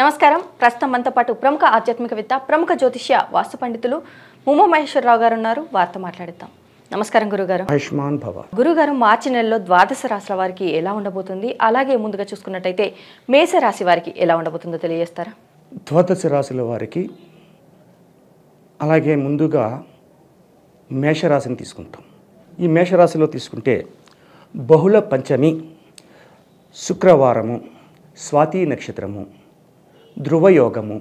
నమస్కారం. ప్రస్తుతం మనతో పాటు ప్రముఖ ఆధ్యాత్మికవేత్త, ప్రముఖ జ్యోతిష్య వాస్తు పండితులు ముమ్మ మహేశ్వరరావు గారు ఉన్నారు. వారితో మాట్లాడిద్దాం. నమస్కారం గురుగారు. ఆయుష్మాన్ భవ. గురుగారు, మార్చి నెలలో ద్వాదశ రాశుల వారికి ఎలా ఉండబోతుంది, అలాగే ముందుగా చూసుకున్నట్టయితే మేష రాశి వారికి ఎలా ఉండబోతుందో తెలియజేస్తారా? ద్వాదశ రాశుల వారికి అలాగే ముందుగా మేషరాశిని తీసుకుంటాం. ఈ మేషరాశిలో తీసుకుంటే బహుళ పంచమి, శుక్రవారము, స్వాతి నక్షత్రము, ధ్రువయోగము,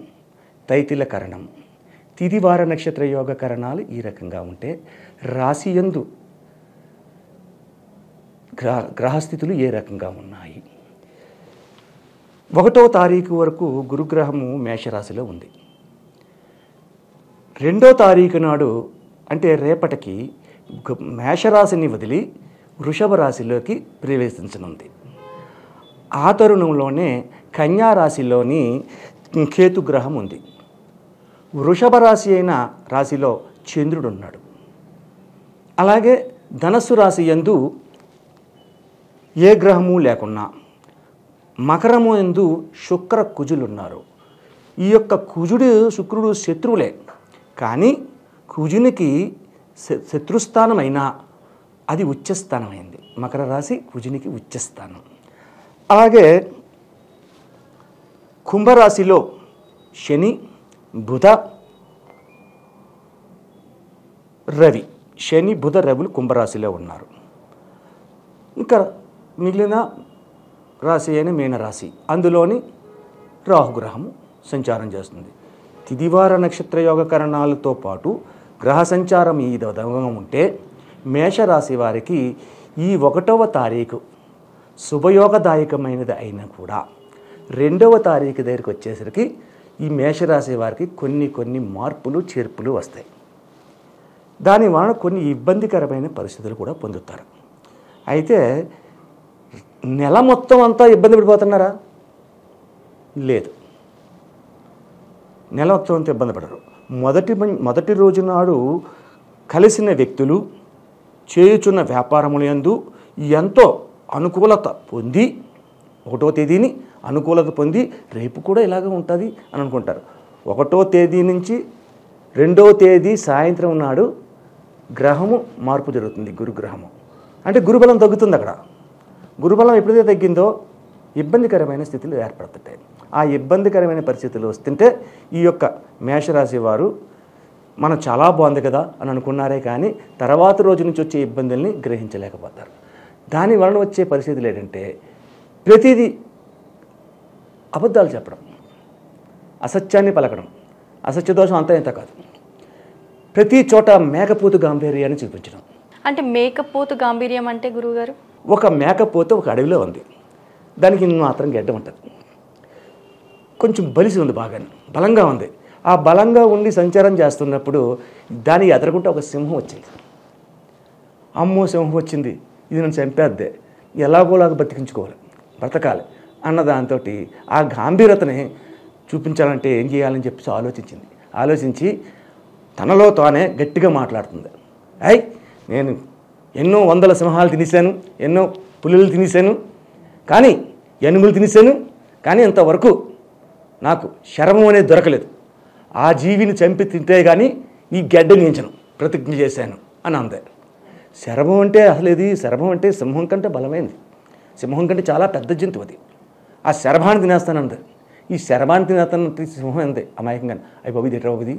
తైతిల కరణం, తిదివార నక్షత్ర యోగ కరణాలు ఈ రకంగా ఉంటే రాశియందు గ్రహస్థితులు ఏ రకంగా ఉన్నాయి. 1వ తారీఖు వరకు గురుగ్రహము మేషరాశిలో ఉంది. 2వ తారీఖు నాడు అంటే రేపటికి మేషరాశిని వదిలి వృషభ రాశిలోకి ప్రవేశించనుంది. ఆ తరుణంలోనే కన్యా రాశిలోని కేతుగ్రహం ఉంది. వృషభ రాశి అయిన రాశిలో చంద్రుడు ఉన్నాడు. అలాగే ధనస్సు రాశి యందు ఏ గ్రహము లేకున్నా మకరము యందు శుక్ర కుజులు ఉన్నారు. ఈ యొక్క కుజుడు శుక్రుడు శత్రువులే, కానీ కుజునికి శత్రుస్థానమైనా అది ఉచ్చస్థానమైంది. మకర రాశి కుజునికి ఉచ్చస్థానం. అలాగే కుంభరాశిలో శని, బుధ, రవి, శని బుధ రవులు కుంభరాశిలో ఉన్నారు. ఇంకా మిగిలిన రాశి అయిన మీనరాశి, అందులోని రాహుగ్రహము సంచారం చేస్తుంది. తిదివార నక్షత్ర యోగ కరణాలతో పాటు గ్రహ సంచారం ఈ విధంగా ఉంటే మేషరాశి వారికి ఈ 1వ తారీఖు శుభయోగదాయకమైనది అయినా కూడా 2వ తారీఖు దగ్గరికి వచ్చేసరికి ఈ మేషరాశి వారికి కొన్ని మార్పులు చేర్పులు వస్తాయి. దాని వలన కొన్ని ఇబ్బందికరమైన పరిస్థితులు కూడా పొందుతారు. అయితే నెల మొత్తం అంతా ఇబ్బంది పడిపోతున్నారా? లేదు, నెల మొత్తం అంతా ఇబ్బంది పడరు. మొదటి రోజు నాడు కలిసిన వ్యక్తులు చేయుచున్న వ్యాపారముల యందు ఎంతో అనుకూలత పొంది 1వ తేదీని అనుకూలత పొంది రేపు కూడా ఇలాగే ఉంటుంది అని అనుకుంటారు. 1వ తేదీ నుంచి 2వ తేదీ సాయంత్రం నాడు గ్రహము మార్పు జరుగుతుంది. గురుగ్రహము అంటే గురుబలం తగ్గుతుంది. అక్కడ గురుబలం ఎప్పుడైతే తగ్గిందో ఇబ్బందికరమైన స్థితులు ఏర్పడుతుంటాయి. ఆ ఇబ్బందికరమైన పరిస్థితులు వస్తుంటే ఈ యొక్క మేషరాశి వారు మనం చాలా బాగుంది కదా అని అనుకున్నారే కానీ తర్వాత రోజు నుంచి వచ్చే ఇబ్బందుల్ని గ్రహించలేకపోతారు. దాని వలన వచ్చే పరిస్థితులు ఏంటంటే ప్రతిదీ అబద్ధాలు చెప్పడం, అసత్యాన్ని పలకడం. అసత్య దోషం అంతా ఇంత కాదు, ప్రతి చోట మేకపోతు గాంభీర్యాన్ని చూపించడం. అంటే మేకపోతు గాంభీర్యం అంటే గురువుగారు, ఒక మేకపోతు ఒక అడవిలో ఉంది, దానికి మాత్రం గెడ్డ ఉంటుంది, కొంచెం బలిసి ఉంది, బాగా బలంగా ఉంది. ఆ బలంగా ఉండి సంచారం చేస్తున్నప్పుడు దాన్ని ఎదరకుంటే ఒక సింహం వచ్చింది. అమ్మో సింహం వచ్చింది, ఇది నన్ను చంపేద్దే, ఎలాగోలాగా బతికించుకోవాలి, బ్రతకాలి అన్న దాంతో ఆ గాంభీర్యతని చూపించాలంటే ఏం చేయాలని చెప్పి ఆలోచించి తనలో తానే గట్టిగా మాట్లాడుతుంది. నేను ఎన్నో వందల సింహాలు తినేశాను, ఎన్నో పులులు తినేశాను, కానీ ఏనుగులు తినేశాను, కానీ ఇంతవరకు నాకు శరమం అనేది దొరకలేదు. ఆ జీవిని చంపి తింటే కానీ ఈ గడ్డ నించను ప్రతిజ్ఞ చేశాను అని అందే. శరభం అంటే అసలు ఇది శరభం అంటే సింహం కంటే బలమైనది, సింహం కంటే చాలా పెద్ద జంతువు అది. ఆ శరభాన్ని తినేస్తానంది. ఈ శరభాన్ని తినేస్తానంటే సింహం అంతే అమాయకంగానే. అయ్యి బాబు ఇది ఎట్రా బాబుది,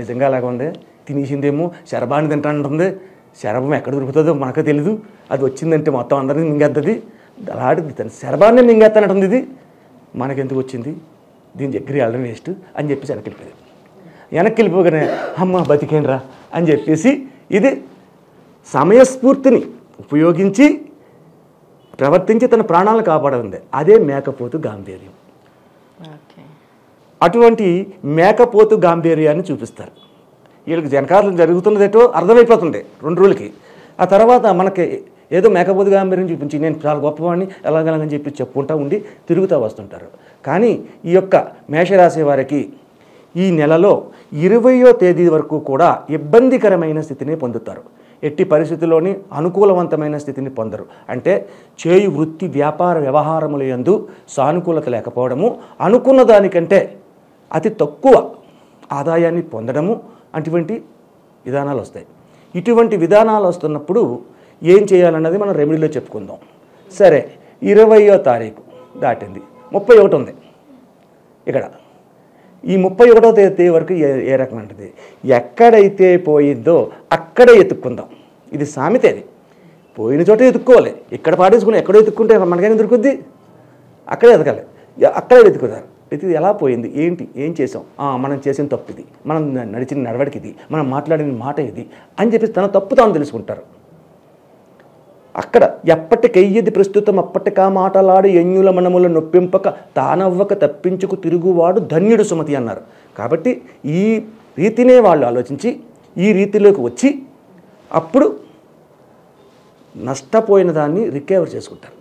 నిజంగా అలాగ ఉంది, తినేసిందేమో శరభాన్ని తింటానంటుంది. శరభం ఎక్కడ దొరుకుతుందో మనకు తెలీదు, అది వచ్చిందంటే మొత్తం అందరినీ మింగేస్తుంది, అలాంటిది తను శరభాన్ని మింగేస్తానంటుంది. ఇది మనకెందుకు వచ్చింది, దీని దగ్గర వెళ్ళడం వేస్ట్ అని చెప్పేసి వెనక్కి వెళ్ళిపోగానే అమ్మ బతికేండ్రా అని చెప్పేసి ఇది సమయస్ఫూర్తిని ఉపయోగించి ప్రవర్తించి తన ప్రాణాలను కాపాడింది. అదే మేకపోతు గాంభీర్యం. అటువంటి మేకపోతు గాంభీర్యాన్ని చూపిస్తారు. వీళ్ళకి జనకాలం జరుగుతున్నదేటో అర్థమైపోతుంది 2 రోజులకి. ఆ తర్వాత మనకి ఏదో మేకపోతు గాంభీర్యం చూపించి నేను చాలా గొప్పవాడిని ఎలాగని చెప్పి చెప్పుకుంటూ ఉండి తిరుగుతూ వస్తుంటారు. కానీ ఈ యొక్క మేషరాశి వారికి ఈ నెలలో 20వ తేదీ వరకు కూడా ఇబ్బందికరమైన స్థితిని పొందుతారు. ఎట్టి పరిస్థితుల్లోని అనుకూలవంతమైన స్థితిని పొందరు. అంటే చేయు వృత్తి వ్యాపార వ్యవహారముల యందు సానుకూలత లేకపోవడము, అనుకున్న దానికంటే అతి తక్కువ ఆదాయాన్ని పొందడము, అటువంటి విధానాలు వస్తాయి. ఇటువంటి విధానాలు వస్తున్నప్పుడు ఏం చేయాలన్నది మనం రెమెడీలో చెప్పుకుందాం. సరే, 20వ తారీఖు దాటింది, 31 ఉంది. ఇక్కడ ఈ 31వ తేదీ వరకు ఏ రకమైనది ఎక్కడైతే పోయిందో అక్కడే ఎత్తుక్కుందాం. ఇది సామెత. అది పోయిన చోట ఎత్తుక్కోవాలి. ఇక్కడ పాడేసుకుని ఎక్కడో ఎత్తుక్కుంటే మనకైనా దొరుకుద్ది. అక్కడే ఎదగాలి, అక్కడే వెతుకుతారు. ఇది ఎలా పోయింది, ఏంటి, ఏం చేసాం, మనం చేసిన తప్పు ఇది, మనం నడిచిన నడవడికి ఇది, మనం మాట్లాడిన మాట ఇది అని చెప్పేసి తన తప్పు తాను తెలుసుకుంటారు. అక్కడ ఎప్పటికెయ్యది ప్రస్తుతం అప్పటికా మాటలాడు ఎన్యుల మనముల నొప్పింపక తానవ్వక తప్పించుకు తిరుగువాడు ధన్యుడు సుమతి అన్నారు. కాబట్టి ఈ రీతినే వాళ్ళు ఆలోచించి ఈ రీతిలోకి వచ్చి అప్పుడు నష్టపోయిన దాన్ని రికవర్ చేసుకుంటారు.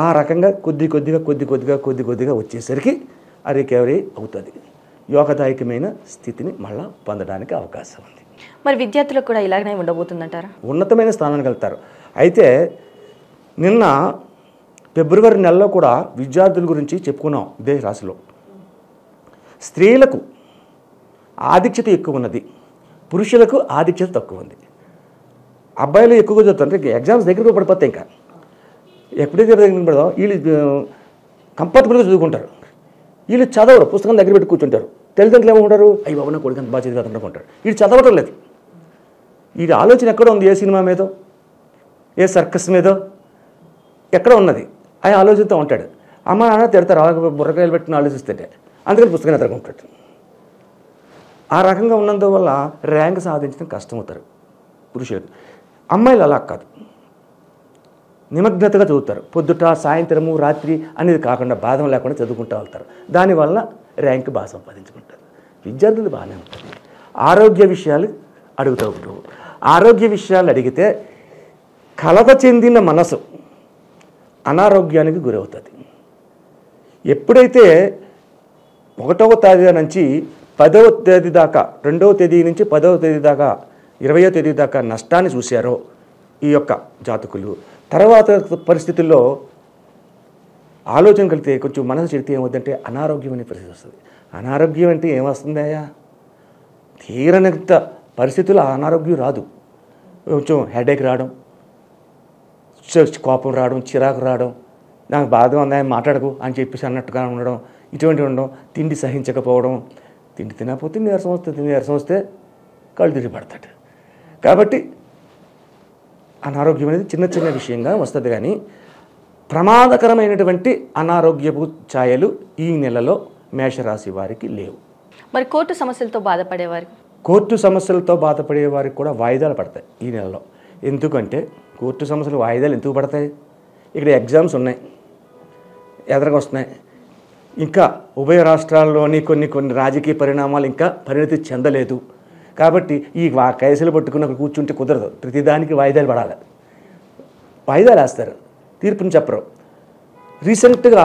ఆ రకంగా కొద్ది కొద్దిగా వచ్చేసరికి ఆ రికవరీ అవుతుంది. యోగదాయకమైన స్థితిని మళ్ళా పొందడానికి అవకాశం ఉంది. మరి విద్యార్థులకు కూడా ఇలాగనే ఉండబోతుందంటారా? ఉన్నతమైన స్థానానికి వెళ్తారు. అయితే నిన్న ఫిబ్రవరి నెలలో కూడా విద్యార్థుల గురించి చెప్పుకున్నాం. ఇదే రాశిలో స్త్రీలకు ఆధిక్యత ఎక్కువ ఉన్నది, పురుషులకు ఆధిక్యత తక్కువ ఉంది. అబ్బాయిలు ఎక్కువగా చదువుతారు. ఎగ్జామ్స్ దగ్గరకు పడిపోతాయి. ఇంకా ఎప్పుడైతే దగ్గర పడదో వీళ్ళు కంఫర్టబుల్గా చదువుకుంటారు. వీళ్ళు చదవరు, పుస్తకం దగ్గర పెట్టి కూర్చుంటారు. తల్లిదండ్రులు ఏమంటారు, అయ్యి బాబు నా కొడుకు అంత బాగా చదివేదనుకుంటారు. వీళ్ళు చదవటం లేదు. వీడి ఆలోచన ఎక్కడ ఉంది, ఏ సినిమా మీదో, ఏ సర్కస్ మీదో ఎక్కడ ఉన్నది. ఆ ఆలోచనతో ఉంటాడు. అమ్మ నాన్న తిడతారు, అలాగే బుర్రకాయలు పెట్టిన ఆలోచిస్తుంటే, అందుకని పుస్తకం ఎదుర్కొంటాడు. ఆ రకంగా ఉన్నందువల్ల ర్యాంక్ సాధించడం కష్టమవుతారు పురుషులకు. అమ్మాయిలు అలా కాదు, నిమగ్నతగా చదువుతారు. పొద్దుట సాయంత్రము రాత్రి అనేది కాకుండా బాధం లేకుండా చదువుకుంటూ వెళ్తారు. దానివల్ల ర్యాంక్ బాగా సంపాదించుకుంటారు. విద్యార్థులు బాగానే ఉంటుంది. ఆరోగ్య విషయాలు అడుగుతూ ఉంటారు. ఆరోగ్య విషయాలు అడిగితే కలత చెందిన మనసు అనారోగ్యానికి గురవుతుంది. ఎప్పుడైతే 1వ తేదీ నుంచి 10వ తేదీ దాకా, 2వ తేదీ నుంచి 10వ తేదీ దాకా, 20వ తేదీ దాకా నష్టాన్ని చూశారో ఈ యొక్క జాతకులు, తర్వాత పరిస్థితుల్లో ఆలోచన కలిగితే కొంచెం మనసు చెడితే ఏమవుతుందంటే అనారోగ్యం అనే పరిస్థితి వస్తుంది. అనారోగ్యం అంటే ఏమొస్తుందయ్యా, తీరనంత పరిస్థితుల్లో అనారోగ్యం రాదు. కొంచెం హెడేక్ రావడం, కోపం రావడం, చిరాకు రావడం, నాకు బాధగా ఉందా మాట్లాడకు అని చెప్పేసి అన్నట్టుగా ఉండడం, ఇటువంటివి ఉండడం, తిండి సహించకపోవడం, తిండి తినకపోతే నీరసం వస్తుంది, నీరసం వస్తే కళ్ళు తిరిగి పడతాడు. కాబట్టి అనారోగ్యం అనేది చిన్న చిన్న విషయంగా వస్తుంది. కానీ ప్రమాదకరమైనటువంటి అనారోగ్యపు ఛాయలు ఈ నెలలో మేషరాశి వారికి లేవు. మరి కోర్టు సమస్యలతో బాధపడే వారికి కూడా వాయిదాలు పడతాయి ఈ నెలలో. ఎందుకంటే కోర్టు సమస్యలు వాయిదాలు ఎందుకు పడతాయి, ఇక్కడ ఎగ్జామ్స్ ఉన్నాయి, ఎదురుగా వస్తున్నాయి. ఇంకా ఉభయ రాష్ట్రాల్లోని కొన్ని రాజకీయ పరిణామాలు ఇంకా పరిణతి చెందలేదు. కాబట్టి ఈ కేసులు పట్టుకుని కూర్చుంటే కుదరదు. ప్రతిదానికి వాయిదాలు పడాలి. వాయిదాలు వేస్తారు, తీర్పుని చెప్పరు. రీసెంట్గా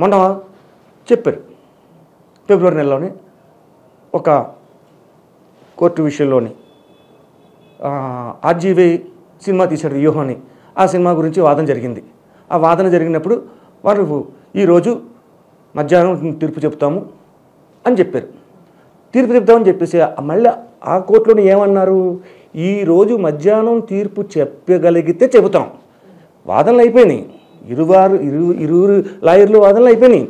మొన్న చెప్పారు, ఫిబ్రవరి నెలలోని ఒక కోర్టు విషయంలోని ఆర్జీవీ సినిమా తీశాడు వ్యూహాన్ని. ఆ సినిమా గురించి వాదన జరిగింది. ఆ వాదన జరిగినప్పుడు వారు ఈరోజు మధ్యాహ్నం తీర్పు చెప్తాము అని చెప్పారు. తీర్పు చెప్తామని చెప్పేసి మళ్ళీ ఆ కోర్టులోని ఏమన్నారు, ఈరోజు మధ్యాహ్నం తీర్పు చెప్పగలిగితే చెబుతాం. వాదనలు అయిపోయినాయి, ఇరువురు లాయర్లు వాదనలు అయిపోయినాయి.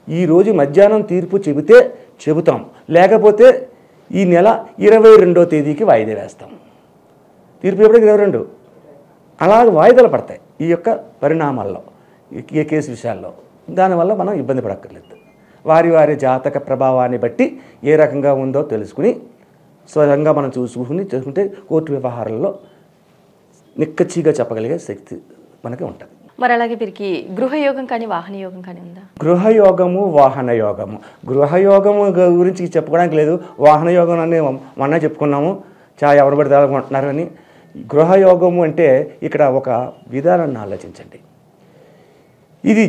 ఈరోజు మధ్యాహ్నం తీర్పు చెబితే చెబుతాం, లేకపోతే ఈ నెల 22వ తేదీకి వాయిదా వేస్తాం. తీర్పు ఎప్పటికి 22. అలాగే వాయిదాలు పడతాయి ఈ యొక్క పరిణామాల్లో, ఈ కేసు విషయాల్లో. దానివల్ల మనం ఇబ్బంది పడక్కర్లేదు. వారి జాతక ప్రభావాన్ని బట్టి ఏ రకంగా ఉందో తెలుసుకుని స్వయంగా మనం చూసుకుంటే కోర్టు వ్యవహారాల్లో నిక్కచ్చిగా చెప్పగలిగే శక్తి మనకి ఉంటుంది. మరి అలాగే వీరికి గృహయోగం కానీ వాహన యోగం కానీ ఉందా? గృహయోగము, వాహన యోగము. గృహయోగము గురించి చెప్పుకోవడానికి లేదు, వాహన యోగం అని మొన్న చెప్పుకున్నాము. ఎవరు పడితే అనుకుంటున్నారని. గృహయోగము అంటే ఇక్కడ ఒక విధానాన్ని ఆలోచించండి. ఇది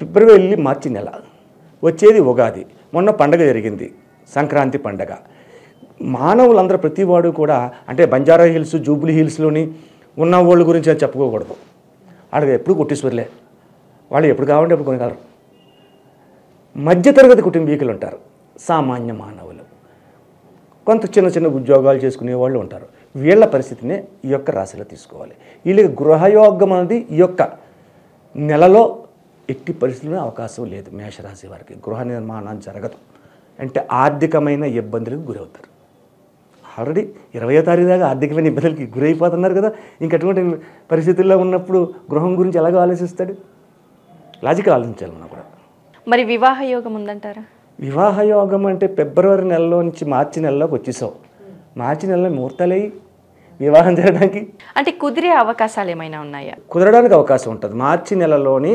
ఫిబ్రవరి మార్చి నెల, వచ్చేది ఉగాది. మొన్న పండగ జరిగింది, సంక్రాంతి పండగ. మానవులందరూ ప్రతివాడు కూడా అంటే బంజారా హిల్స్ జూబ్లీ హిల్స్లోని ఉన్న వాళ్ళ గురించి అని చెప్పుకోకూడదు. వాళ్ళకి ఎప్పుడు కొట్టేశ్వర్లే, వాళ్ళు ఎప్పుడు కావాలంటే ఎప్పుడు కొనగలరు. మధ్యతరగతి కుటుంబీకులు ఉంటారు, సామాన్య మానవులు, కొంత చిన్న చిన్న ఉద్యోగాలు చేసుకునే వాళ్ళు ఉంటారు. వీళ్ళ పరిస్థితినే ఈ యొక్క రాశిలో తీసుకోవాలి. వీళ్ళకి గృహయోగం అనేది ఈ యొక్క నెలలో ఎట్టి పరిస్థితుల్లో అవకాశం లేదు. మేషరాశి వారికి గృహ నిర్మాణం జరగదు, అంటే ఆర్థికమైన ఇబ్బందులకు గురవుతారు. ఆల్రెడీ 20వ తారీఖు దాకా ఆర్థికమైన ఇబ్బందులకి గురైపోతున్నారు కదా. ఇంకటువంటి పరిస్థితుల్లో ఉన్నప్పుడు గృహం గురించి ఎలాగో ఆలోచిస్తాడు? లాజిక్ ఆలోచించాలి మనం కూడా. మరి వివాహ యోగం ఉందంటారా? వివాహ యోగం అంటే ఫిబ్రవరి నెలలో నుంచి మార్చి నెలలోకి వచ్చేసావు. మార్చి నెలలో ముహూర్తాలయ్యి వివాహం జరగడానికి అంటే కుదిరే అవకాశాలు ఏమైనా ఉన్నాయా? కుదరడానికి అవకాశం ఉంటుంది. మార్చి నెలలోని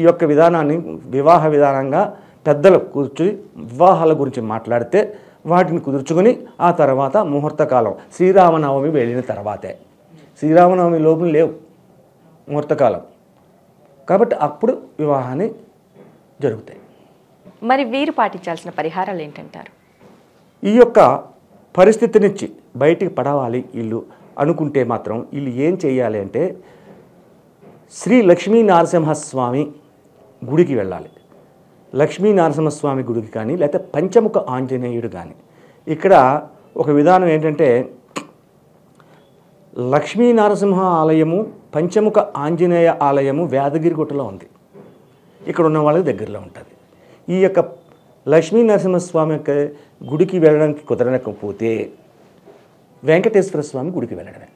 ఈ యొక్క విధానాన్ని వివాహ విధానంగా పెద్దలు కూర్చుని వివాహాల గురించి మాట్లాడితే వాటిని కుదుర్చుకొని ఆ తర్వాత ముహూర్త కాలం శ్రీరామనవమి వెళ్ళిన తర్వాతే. శ్రీరామనవమి లోపల లేవు ముహూర్తకాలం, కాబట్టి అప్పుడు వివాహాన్ని జరుగుతాయి. మరి వీరు పాటించాల్సిన పరిహారాలు ఏంటంటారు? ఈ యొక్క పరిస్థితి నుంచి బయటికి పడవాలి వీళ్ళు అనుకుంటే మాత్రం వీళ్ళు ఏం చేయాలి అంటే శ్రీ లక్ష్మీ నరసింహస్వామి గుడికి వెళ్ళాలి. లక్ష్మీ నరసింహస్వామి గుడికి కానీ లేకపోతే పంచముఖ ఆంజనేయుడు కానీ. ఇక్కడ ఒక విధానం ఏంటంటే లక్ష్మీ నరసింహ ఆలయము పంచముఖ ఆంజనేయ ఆలయము వేదగిరిగుట్టలో ఉంది. ఇక్కడ ఉన్న వాళ్ళకి దగ్గరలో ఉంటుంది. ఈ యొక్క లక్ష్మీ నరసింహస్వామి యొక్క గుడికి వెళ్ళడానికి కుదరకపోతే వెంకటేశ్వర స్వామి గుడికి వెళ్ళడమే.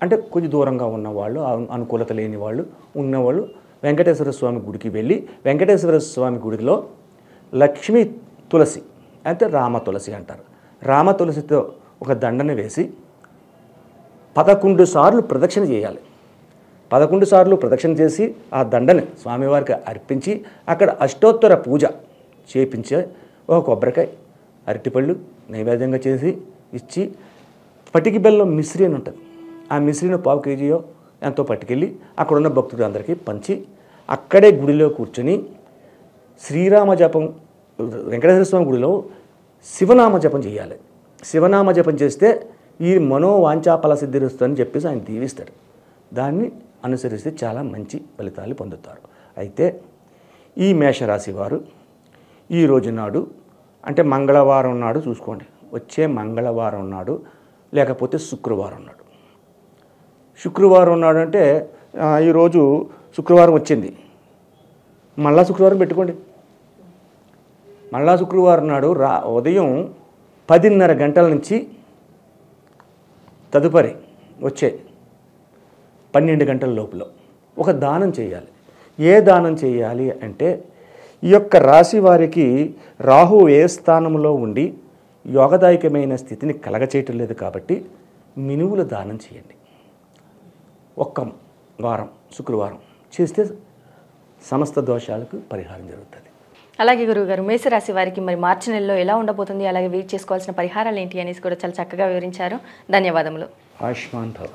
అంటే కొంచెం దూరంగా ఉన్నవాళ్ళు, అనుకూలత లేని వాళ్ళు ఉన్నవాళ్ళు వెంకటేశ్వర స్వామి గుడికి వెళ్ళి వెంకటేశ్వర స్వామి గుడిలో లక్ష్మీ తులసి అంటే రామ తులసి అంటారు, రామ తులసితో ఒక దండను వేసి 11 సార్లు ప్రదక్షిణ చేయాలి. 11 సార్లు ప్రదక్షిణ చేసి ఆ దండని స్వామివారికి అర్పించి అక్కడ అష్టోత్తర పూజ చేపించే ఒక కొబ్బరికాయ అరటిపళ్ళు నైవేద్యంగా చేసి ఇచ్చి పటికి బెల్లం మిశ్రీ అని ఉంటుంది. ఆ మిశ్రీని 1/4 కేజీయో ఎంతో పట్టుకెళ్ళి అక్కడున్న భక్తులందరికీ పంచి అక్కడే గుడిలో కూర్చొని శ్రీరామ జపం వెంకటేశ్వర స్వామి గుడిలో శివనామ జపం చేయాలి. శివనామ జపం చేస్తే ఈ మనోవాంఛాఫల సిద్ధిరుస్తుందని చెప్పేసి ఆయన దీవిస్తాడు. దాన్ని అనుసరిస్తే చాలా మంచి ఫలితాలు పొందుతారు. అయితే ఈ మేషరాశి వారు ఈ రోజు నాడు అంటే మంగళవారం నాడు చూసుకోండి, వచ్చే మంగళవారం నాడు లేకపోతే శుక్రవారం నాడు. శుక్రవారం నాడు అంటే ఈరోజు శుక్రవారం వచ్చింది, మళ్ళా శుక్రవారం పెట్టుకోండి. మళ్ళా శుక్రవారం నాడు ఉదయం 10:30 గంటల నుంచి తదుపరి వచ్చే 12 గంటల లోపల ఒక దానం చేయాలి. ఏ దానం చేయాలి అంటే ఈ యొక్క రాశి వారికి రాహు ఏ స్థానంలో ఉండి యోగదాయకమైన స్థితిని కలగచేయటం లేదు కాబట్టి మినువుల దానం చేయండి. ఒక్క వారం శుక్రవారం చేస్తే సమస్త దోషాలకు పరిహారం జరుగుతుంది. అలాగే గురువుగారు, మేషరాశి వారికి మరి మార్చి నెలలో ఎలా ఉండబోతుంది, అలాగే వీరు చేసుకోవాల్సిన పరిహారాలు ఏంటి అనేసి కూడా చాలా చక్కగా వివరించారు. ధన్యవాదములు. ఆయుష్మాన్ భవ.